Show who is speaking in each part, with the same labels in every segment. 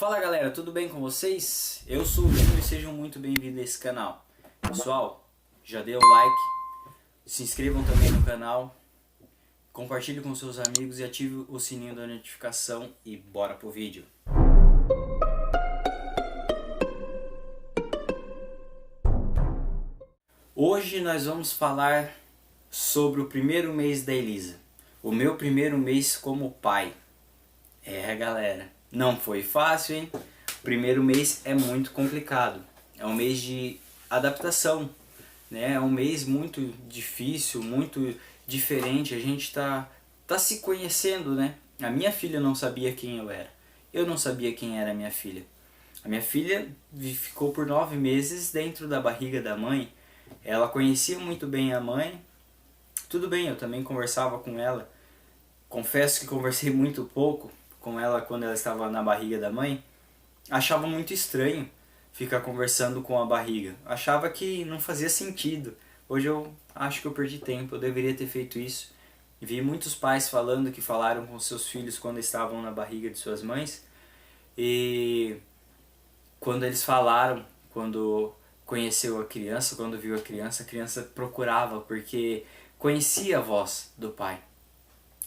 Speaker 1: Fala galera, tudo bem com vocês? Eu sou o Júnior e sejam muito bem-vindos a esse canal. Pessoal, já dê o like, se inscrevam também no canal, compartilhe com seus amigos e ative o sininho da notificação e bora pro vídeo. Hoje nós vamos falar sobre o primeiro mês da Elisa, o meu primeiro mês como pai. Galera, não foi fácil, hein? O primeiro mês é muito complicado, é um mês de adaptação, né? É um mês muito difícil, muito diferente, a gente tá se conhecendo, né? A minha filha não sabia quem eu não sabia quem era a minha filha. A minha filha ficou por 9 meses dentro da barriga da mãe, ela conhecia muito bem a mãe, tudo bem, eu também conversava com ela, confesso que conversei muito pouco com ela quando ela estava na barriga da mãe, achava muito estranho ficar conversando com a barriga, achava que não fazia sentido. Hoje eu acho que eu perdi tempo, eu deveria ter feito isso. Vi muitos pais falando que falaram com seus filhos quando estavam na barriga de suas mães, e quando eles falaram, quando conheceu a criança, quando viu a criança procurava porque conhecia a voz do pai.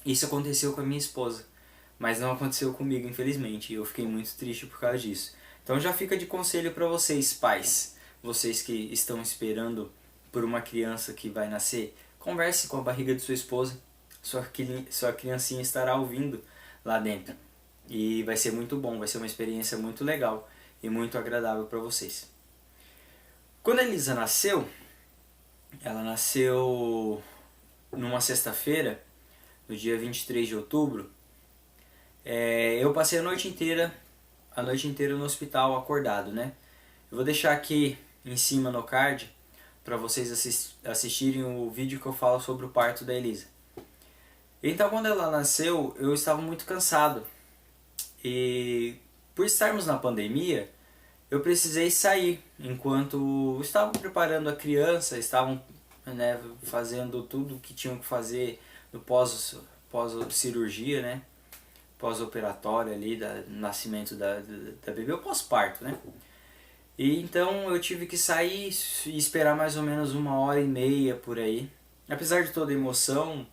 Speaker 1: Isso aconteceu com a minha esposa, mas não aconteceu comigo, infelizmente, e eu fiquei muito triste por causa disso. Então já fica de conselho para vocês, pais, vocês que estão esperando por uma criança que vai nascer, converse com a barriga de sua esposa, sua criancinha estará ouvindo lá dentro. E vai ser muito bom, vai ser uma experiência muito legal e muito agradável para vocês. Quando a Elisa nasceu, ela nasceu numa sexta-feira, no dia 23 de outubro, eu passei a noite inteira no hospital acordado, né? Eu vou deixar aqui em cima no card para vocês assistirem o vídeo que eu falo sobre o parto da Elisa. Então quando ela nasceu eu estava muito cansado e por estarmos na pandemia eu precisei sair enquanto estavam preparando a criança, estavam, né, fazendo tudo o que tinham que fazer no pós-cirurgia, né? Pós-operatório ali, do nascimento da bebê, o pós-parto, né? E então eu tive que sair e esperar mais ou menos 1h30 por aí. Apesar de toda a emoção,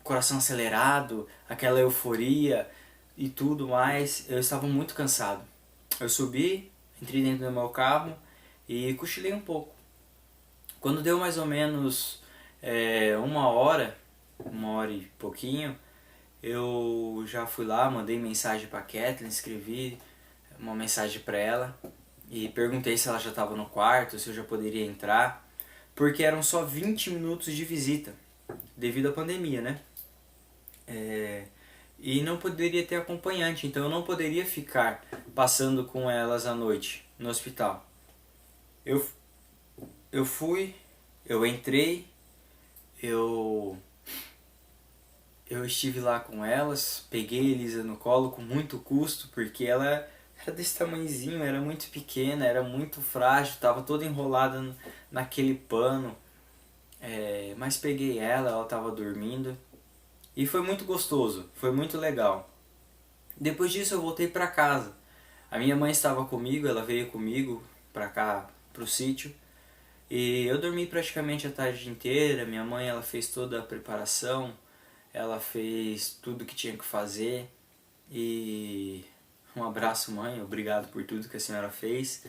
Speaker 1: coração acelerado, aquela euforia e tudo mais, eu estava muito cansado. Eu subi, entrei dentro do meu carro e cochilei um pouco. Quando deu mais ou menos 1 hora e pouquinho, eu já fui lá, mandei mensagem para a Kathleen, escrevi uma mensagem para ela e perguntei se ela já estava no quarto, se eu já poderia entrar, porque eram só 20 minutos de visita, devido à pandemia, né? E não poderia ter acompanhante, então eu não poderia ficar passando com elas à noite no hospital. Eu fui, eu entrei, eu estive lá com elas, peguei a Elisa no colo com muito custo, porque ela era desse tamanhozinho, era muito pequena, era muito frágil, estava toda enrolada naquele pano. Mas peguei ela estava dormindo e foi muito gostoso, foi muito legal. Depois disso eu voltei para casa. A minha mãe estava comigo, ela veio comigo para cá, pro sítio, e eu dormi praticamente a tarde inteira. Minha mãe, ela fez toda a preparação, ela fez tudo que tinha que fazer, e um abraço, mãe, obrigado por tudo que a senhora fez.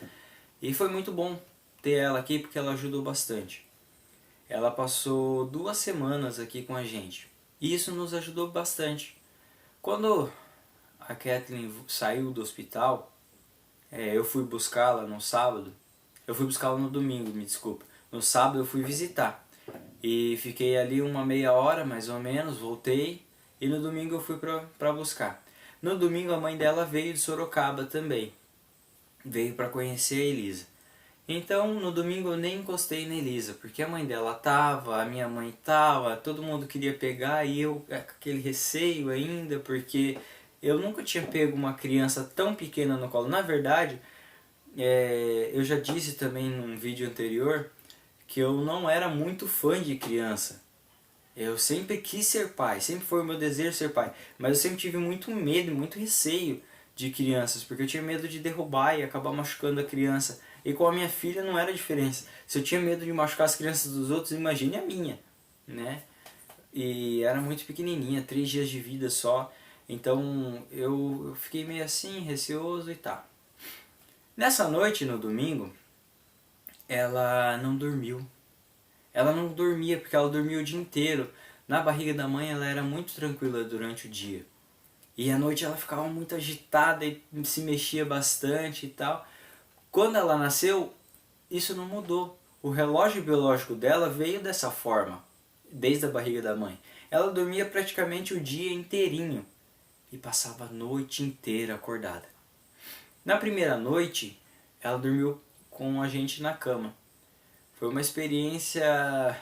Speaker 1: E foi muito bom ter ela aqui porque ela ajudou bastante. Ela passou 2 semanas aqui com a gente e isso nos ajudou bastante. Quando a Kathleen saiu do hospital, eu fui buscá-la no sábado. Eu fui buscá-la no domingo, me desculpa. No sábado eu fui visitar e fiquei ali uma meia hora mais ou menos, voltei e no domingo eu fui para buscar. No domingo a mãe dela veio de Sorocaba também, veio para conhecer a Elisa. Então no domingo eu nem encostei na Elisa, porque a mãe dela tava, a minha mãe tava, todo mundo queria pegar e eu com aquele receio ainda, porque eu nunca tinha pego uma criança tão pequena no colo. Na verdade, eu já disse também num vídeo anterior que eu não era muito fã de criança. Eu sempre quis ser pai, sempre foi o meu desejo ser pai, mas eu sempre tive muito medo, muito receio de crianças, porque eu tinha medo de derrubar e acabar machucando a criança. E com a minha filha não era diferença. Se eu tinha medo de machucar as crianças dos outros, imagine a minha, né? E era muito pequenininha, 3 dias de vida só. Então eu fiquei meio assim, receoso e tal. Nessa noite, no domingo, ela não dormiu. Ela não dormia porque ela dormia o dia inteiro. Na barriga da mãe ela era muito tranquila durante o dia. E à noite ela ficava muito agitada e se mexia bastante e tal. Quando ela nasceu, isso não mudou. O relógio biológico dela veio dessa forma, desde a barriga da mãe. Ela dormia praticamente o dia inteirinho e passava a noite inteira acordada. Na primeira noite, ela dormiu com a gente na cama. Foi uma experiência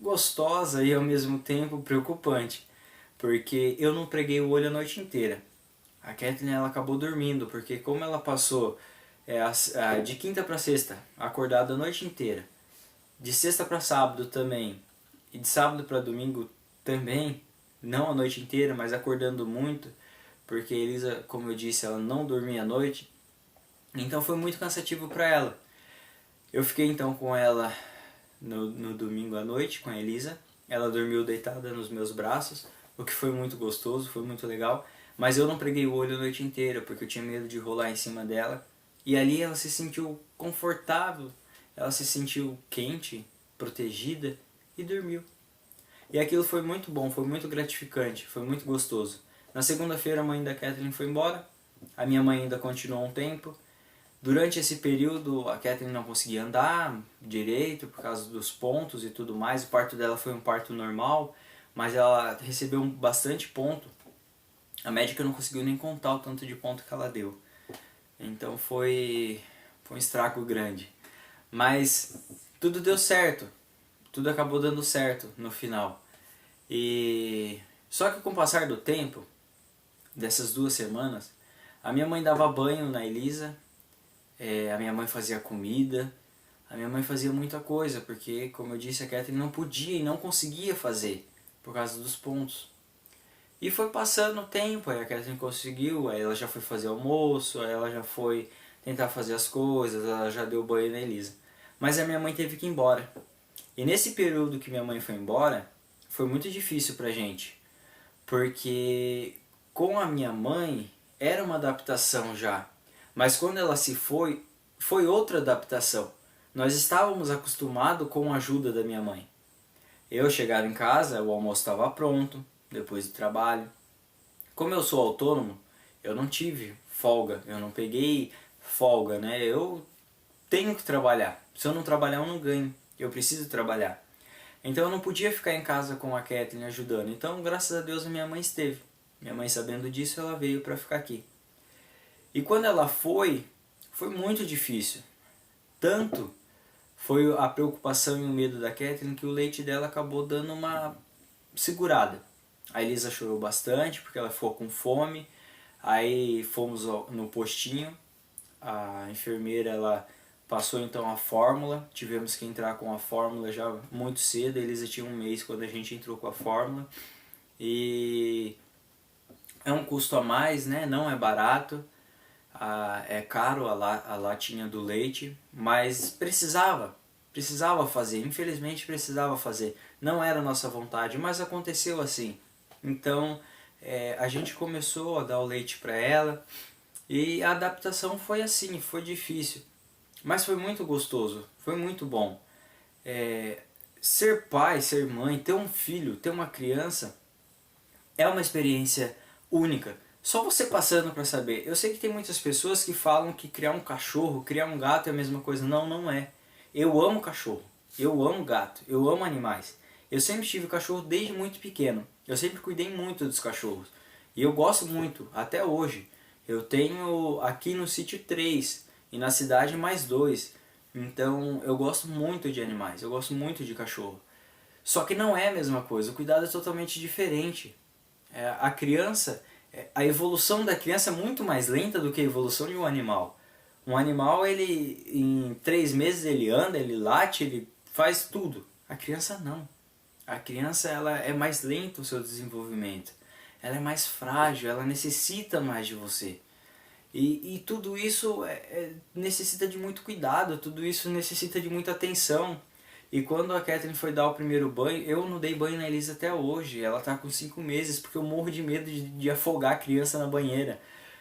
Speaker 1: gostosa e ao mesmo tempo preocupante, porque eu não preguei o olho a noite inteira. A Kathleen ela acabou dormindo, porque como ela passou de quinta para sexta acordada a noite inteira, de sexta para sábado também, e de sábado para domingo também, não a noite inteira, mas acordando muito, porque a Elisa, como eu disse, ela não dormia à noite, então foi muito cansativo para ela. Eu fiquei então com ela no domingo à noite, com a Elisa. Ela dormiu deitada nos meus braços, o que foi muito gostoso, foi muito legal. Mas eu não preguei o olho a noite inteira, porque eu tinha medo de rolar em cima dela. E ali ela se sentiu confortável, ela se sentiu quente, protegida e dormiu. E aquilo foi muito bom, foi muito gratificante, foi muito gostoso. Na segunda-feira a mãe da Kathleen foi embora, a minha mãe ainda continuou um tempo. Durante esse período a Kathleen não conseguia andar direito por causa dos pontos e tudo mais. O parto dela foi um parto normal, mas ela recebeu bastante ponto. A médica não conseguiu nem contar o tanto de ponto que ela deu. Então foi um estrago grande. Mas tudo deu certo, tudo acabou dando certo no final. E só que com o passar do tempo, dessas 2 semanas, a minha mãe dava banho na Elisa, a minha mãe fazia comida, a minha mãe fazia muita coisa, porque, como eu disse, a Kathleen não podia e não conseguia fazer, por causa dos pontos. E foi passando o tempo, aí a Kathleen conseguiu, aí ela já foi fazer almoço, aí ela já foi tentar fazer as coisas, ela já deu banho na Elisa. Mas a minha mãe teve que ir embora. E nesse período que minha mãe foi embora, foi muito difícil pra gente, porque com a minha mãe era uma adaptação já, mas quando ela se foi, foi outra adaptação. Nós estávamos acostumados com a ajuda da minha mãe. Eu chegava em casa, o almoço estava pronto, depois do trabalho. Como eu sou autônomo, eu não tive folga, eu não peguei folga, né? Eu tenho que trabalhar. Se eu não trabalhar, eu não ganho. Eu preciso trabalhar. Então eu não podia ficar em casa com a Kathleen ajudando. Então, graças a Deus, a minha mãe esteve. Minha mãe, sabendo disso, ela veio para ficar aqui. E quando ela foi muito difícil. Tanto foi a preocupação e o medo da Kathleen que o leite dela acabou dando uma segurada. A Elisa chorou bastante porque ela ficou com fome. Aí fomos no postinho. A enfermeira ela passou então a fórmula. Tivemos que entrar com a fórmula já muito cedo. A Elisa tinha 1 mês quando a gente entrou com a fórmula. E é um custo a mais, né? Não é barato. É caro a latinha do leite, mas precisava fazer, infelizmente precisava fazer. Não era nossa vontade, mas aconteceu assim. Então a gente começou a dar o leite para ela e a adaptação foi assim, foi difícil, mas foi muito gostoso, foi muito bom. Ser pai, ser mãe, ter um filho, ter uma criança é uma experiência única. Só você passando para saber. Eu sei que tem muitas pessoas que falam que criar um cachorro, criar um gato é a mesma coisa. Não, não é. Eu amo cachorro, eu amo gato, eu amo animais. Eu sempre tive cachorro desde muito pequeno. Eu sempre cuidei muito dos cachorros. E eu gosto muito, até hoje. Eu tenho aqui no sítio 3 e na cidade mais 2. Então eu gosto muito de animais, eu gosto muito de cachorro. Só que não é a mesma coisa, o cuidado é totalmente diferente. A criança, a evolução da criança é muito mais lenta do que a evolução de um animal. Um animal, ele em 3 meses ele anda, ele late, ele faz tudo. A criança não. A criança ela é mais lenta o seu desenvolvimento. Ela é mais frágil, ela necessita mais de você. E tudo isso necessita de muito cuidado, tudo isso necessita de muita atenção. E quando a Catherine foi dar o primeiro banho, eu não dei banho na Elisa até hoje. Ela tá com 5 meses porque eu morro de medo de afogar a criança na banheira.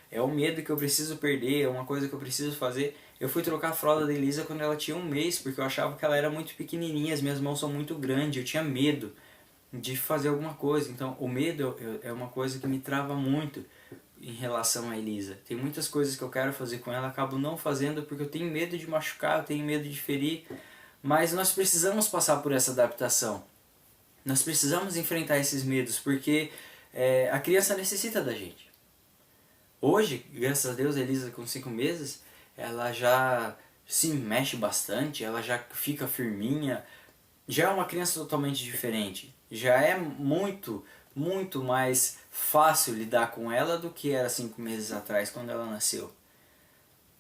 Speaker 1: É um medo que eu preciso perder, é uma coisa que eu preciso fazer. Eu fui trocar a fralda da Elisa quando ela tinha 1 mês, porque eu achava que ela era muito pequenininha, as minhas mãos são muito grandes, eu tinha medo de fazer alguma coisa. Então o medo é uma coisa que me trava muito em relação à Elisa. Tem muitas coisas que eu quero fazer com ela, acabo não fazendo porque eu tenho medo de machucar, eu tenho medo de ferir. Mas nós precisamos passar por essa adaptação. Nós precisamos enfrentar esses medos, porque a criança necessita da gente. Hoje, graças a Deus, a Elisa com 5 meses, ela já se mexe bastante, ela já fica firminha, já é uma criança totalmente diferente. Já é muito, muito mais fácil lidar com ela do que era 5 meses atrás, quando ela nasceu.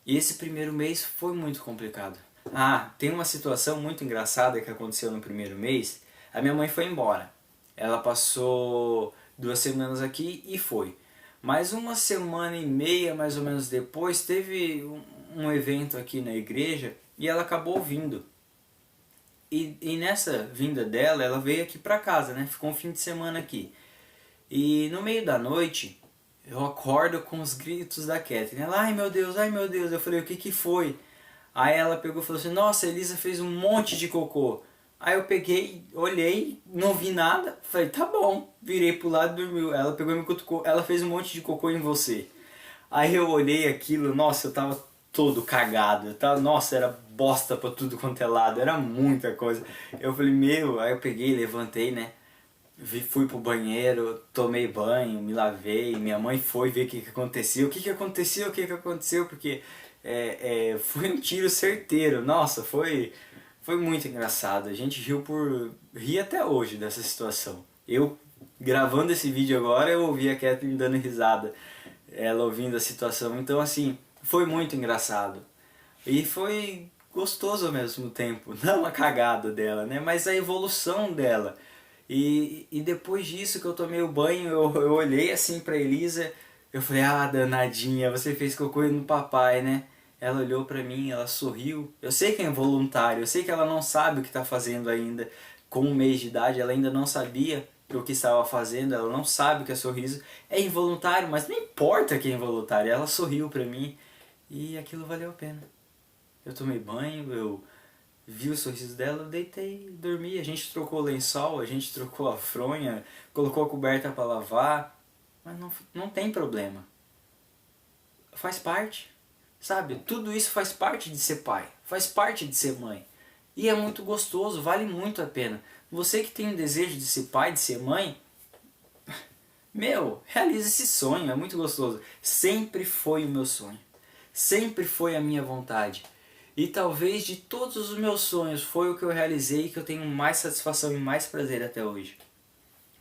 Speaker 1: E esse primeiro mês foi muito complicado. Ah, tem uma situação muito engraçada que aconteceu no primeiro mês. A minha mãe foi embora. Ela passou 2 semanas aqui e foi. Mas 1 semana e meia mais ou menos depois teve um evento aqui na igreja e ela acabou vindo. E nessa vinda dela, ela veio aqui pra casa, né? Ficou um fim de semana aqui. E no meio da noite, eu acordo com os gritos da Catherine. Ela, ai meu Deus, ai meu Deus. Eu falei, o que que foi? Aí ela pegou e falou assim, nossa, a Elisa fez um monte de cocô. Aí eu peguei, olhei, não vi nada. Falei, tá bom. Virei pro lado e dormiu. Ela pegou e me cutucou, ela fez um monte de cocô em você. Aí eu olhei aquilo, nossa, eu tava todo cagado. Nossa, era bosta pra tudo quanto é lado, era muita coisa. Eu falei, meu, aí eu peguei, levantei, né? Fui pro banheiro, tomei banho, me lavei, minha mãe foi ver o que aconteceu. O que aconteceu, porque foi um tiro certeiro. Nossa, foi muito engraçado. A gente ri até hoje dessa situação. Eu, gravando esse vídeo agora, eu ouvi a Catherine dando risada, ela ouvindo a situação. Então, assim, foi muito engraçado. E foi gostoso ao mesmo tempo. Não a cagada dela, né? Mas a evolução dela. E depois disso que eu tomei o banho, eu olhei assim pra Elisa, eu falei, ah, danadinha, você fez cocô no papai, né? Ela olhou pra mim, ela sorriu. Eu sei que é involuntário, eu sei que ela não sabe o que tá fazendo ainda. Com 1 mês de idade, ela ainda não sabia o que estava fazendo, ela não sabe que é sorriso. É involuntário, mas não importa que é involuntário. Ela sorriu pra mim e aquilo valeu a pena. Eu tomei banho, eu vi o sorriso dela, eu deitei, dormi. A gente trocou o lençol, a gente trocou a fronha, colocou a coberta para lavar, mas não tem problema. Faz parte, sabe? Tudo isso faz parte de ser pai, faz parte de ser mãe. E é muito gostoso, vale muito a pena. Você que tem o desejo de ser pai, de ser mãe, meu, realiza esse sonho, é muito gostoso. Sempre foi o meu sonho, sempre foi a minha vontade. E talvez de todos os meus sonhos foi o que eu realizei e que eu tenho mais satisfação e mais prazer até hoje.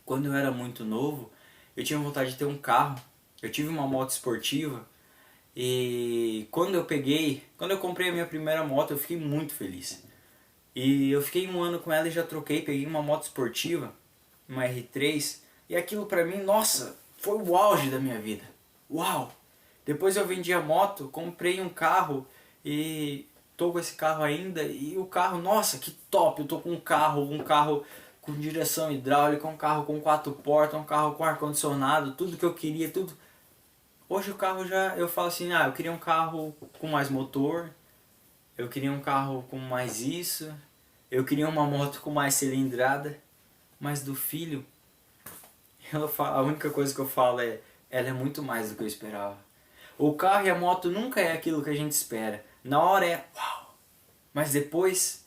Speaker 1: Quando eu era muito novo, eu tinha vontade de ter um carro. Eu tive uma moto esportiva e quando eu comprei a minha primeira moto, eu fiquei muito feliz. E eu fiquei 1 ano com ela e já troquei, peguei uma moto esportiva, uma R3, e aquilo pra mim, nossa, foi o auge da minha vida. Uau! Depois eu vendi a moto, comprei um carro e tô com esse carro ainda, e o carro, nossa, que top, eu tô com um carro com direção hidráulica, um carro com 4 portas, um carro com ar-condicionado, tudo que eu queria, tudo. Hoje o carro já, eu falo assim, eu queria um carro com mais motor, eu queria um carro com mais isso, eu queria uma moto com mais cilindrada, mas do filho, a única coisa que eu falo ela é muito mais do que eu esperava. O carro e a moto nunca é aquilo que a gente espera. Na hora é uau, mas depois,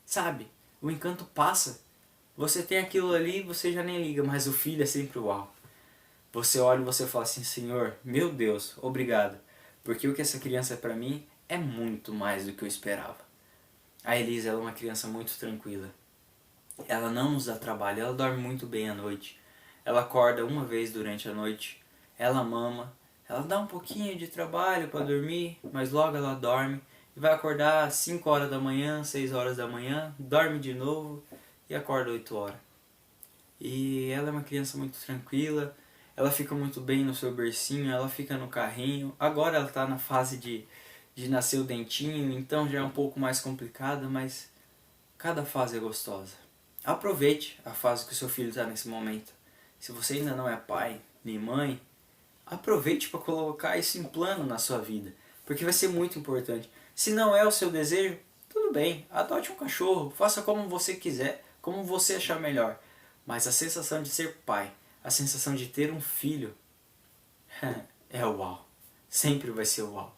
Speaker 1: sabe, o encanto passa. Você tem aquilo ali, você já nem liga, mas o filho é sempre uau. Você olha e você fala assim, Senhor, meu Deus, obrigado, porque o que essa criança é pra mim é muito mais do que eu esperava. A Elisa ela é uma criança muito tranquila. Ela não nos dá trabalho, ela dorme muito bem à noite. Ela acorda 1 vez durante a noite, ela mama, ela dá um pouquinho de trabalho para dormir, mas logo ela dorme e vai acordar às 5 horas da manhã, 6 horas da manhã, dorme de novo e acorda 8 horas. E ela é uma criança muito tranquila, ela fica muito bem no seu bercinho, ela fica no carrinho. Agora ela está na fase de nascer o dentinho, então já é um pouco mais complicada, mas cada fase é gostosa. Aproveite a fase que o seu filho está nesse momento. Se você ainda não é pai nem mãe, aproveite para colocar isso em plano na sua vida, porque vai ser muito importante. Se não é o seu desejo, tudo bem, adote um cachorro, faça como você quiser, como você achar melhor. Mas a sensação de ser pai, a sensação de ter um filho, é uau. Sempre vai ser uau.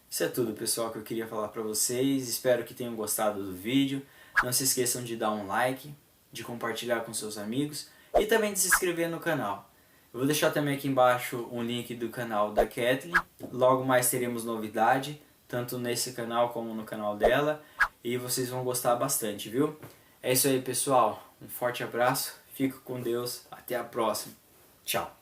Speaker 1: Isso é tudo, pessoal, que eu queria falar para vocês. Espero que tenham gostado do vídeo. Não se esqueçam de dar um like, de compartilhar com seus amigos e também de se inscrever no canal. Eu vou deixar também aqui embaixo um link do canal da Kathleen. Logo mais teremos novidade, tanto nesse canal como no canal dela. E vocês vão gostar bastante, viu? É isso aí, pessoal. Um forte abraço. Fico com Deus. Até a próxima. Tchau.